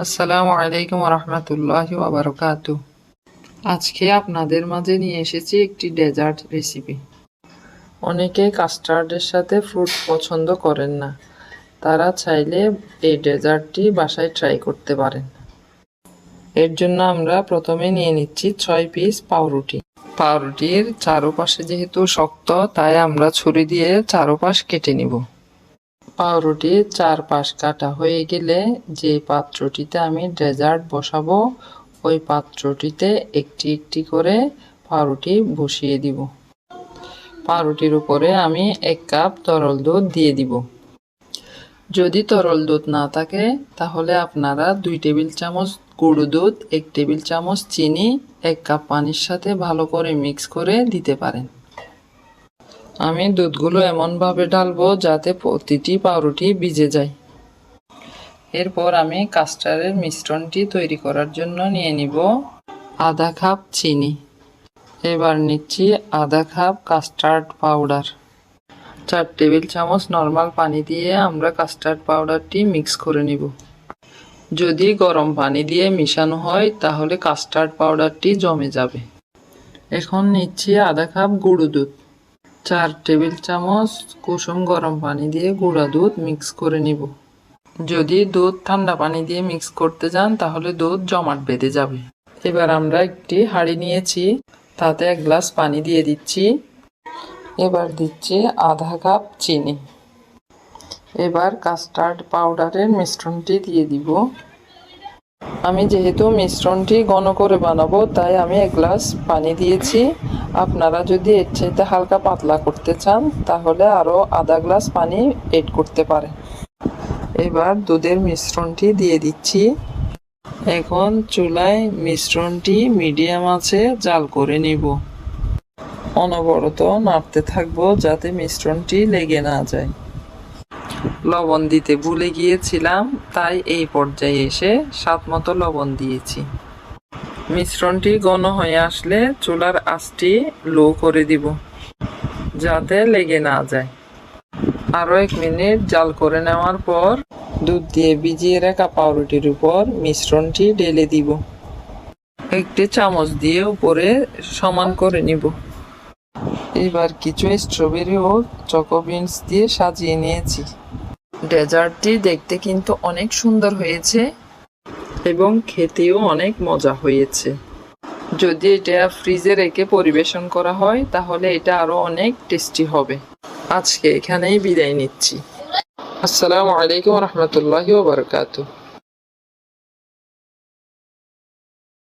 আসসালামু আলাইকুম ওয়া রাহমাতুল্লাহি ওয়া বারাকাতুহু। আজকে আপনাদের মাঝে নিয়ে এসেছি একটি ডেজার্ট রেসিপি। অনেকে কাস্টার্ডের সাথে ফ্রুট পছন্দ করেন না, তারা চাইলে এই ডেজার্টটি বাসায় ট্রাই করতে পারেন। এর জন্য আমরা প্রথমে নিয়ে নিচ্ছি 6 পিস পাউরুটি। পাউরুটির চারপাশে যেহেতু শক্ত, তাই আমরা ছুরি দিয়ে চারপাশ কেটে নিব। পাউরুটির চারপাশ কাটা হয়ে গেলে যে পাত্রটিতে আমি ডেজার্ট বসাবো, ওই পাত্রটিতে একটি একটি করে পাউরুটি বসিয়ে দিব। পাউরুটির উপরে আমি 1 কাপ তরল দুধ দিয়ে দিব। যদি তরল দুধ না থাকে তাহলে আপনারা 2 টেবিল চামচ গুঁড়ো দুধ, 1 টেবিল চামচ চিনি 1 কাপ পানির সাথে ভালো করে মিক্স করে দিতে পারেন। আমি দুধগুলো এমনভাবে ঢালবো যাতে প্রতিটি পাউরুটি ভিজে যায়। এরপর আমি কাস্টার্ডের মিশ্রণটি তৈরি করার জন্য নিয়ে নিব আধা কাপ চিনি। এবার নিচ্ছি আধা কাপ কাস্টার্ড পাউডার। 4 টেবিল চামচ নর্মাল পানি দিয়ে আমরা কাস্টার্ড পাউডারটি মিক্স করে নিব। যদি গরম পানি দিয়ে মিশানো হয় তাহলে কাস্টার্ড পাউডারটি জমে যাবে। এখন নিচ্ছি আধা কাপ গুঁড়ো দুধ। 4 টেবিল চামচ কুসুম গরম পানি দিয়ে গুঁড়া দুধ মিক্স করে নিব। যদি দুধ ঠান্ডা পানি দিয়ে মিক্স করতে যান তাহলে দুধ জমাট বেঁধে যাবে। এবার আমরা একটি হাঁড়ি নিয়েছি, তাতে 1 গ্লাস পানি দিয়ে দিচ্ছি। এবার দিচ্ছি আধা কাপ চিনি। এবার কাস্টার্ড পাউডারের মিশ্রণটি দিয়ে দিব। আমি যেহেতু মিশ্রণটি ঘন করে বানাবো তাই আমি 1 গ্লাস পানি দিয়েছি। আপনারা যদি এর চাইতে হালকা পাতলা করতে চান তাহলে আরও আধা গ্লাস পানি এড করতে পারেন। এবার দুধের মিশ্রণটি দিয়ে দিচ্ছি। এখন চুলায় মিশ্রণটি মিডিয়াম আঁচে জাল করে নিব। অনবরত নাড়তে থাকবো যাতে মিশ্রণটি লেগে না যায়। লবণ দিতে ভুলে গিয়েছিলাম, তাই এই পর্যায়ে এসে স্বাদমতো লবণ দিয়েছি। মিশ্রণটি ঘন হয়ে আসলে চুলার আঁচটি লো করে দিব যাতে লেগে না যায়। আরও 1 মিনিট জাল করে নেওয়ার পর দুধ দিয়ে ভিজিয়ে রাখা পাউরুটির উপর মিশ্রণটি ঢেলে দিব। একটি চামচ দিয়ে উপরে সমান করে নিব। এবার কিছু স্ট্রবেরি ও চকো বিনস দিয়ে সাজিয়ে নিয়েছি। ডেজার্টটি দেখতে কিন্তু অনেক সুন্দর হয়েছে এবং খেতেও অনেক মজা হয়েছে। যদি এটা ফ্রিজে রেখে পরিবেশন করা হয় তাহলে এটা আরও অনেক টেস্টি হবে। আজকে এখানেই বিদায় নিচ্ছি। আসসালামু আলাইকুম ওয়া রাহমাতুল্লাহি ওয়া বারাকাতুহু।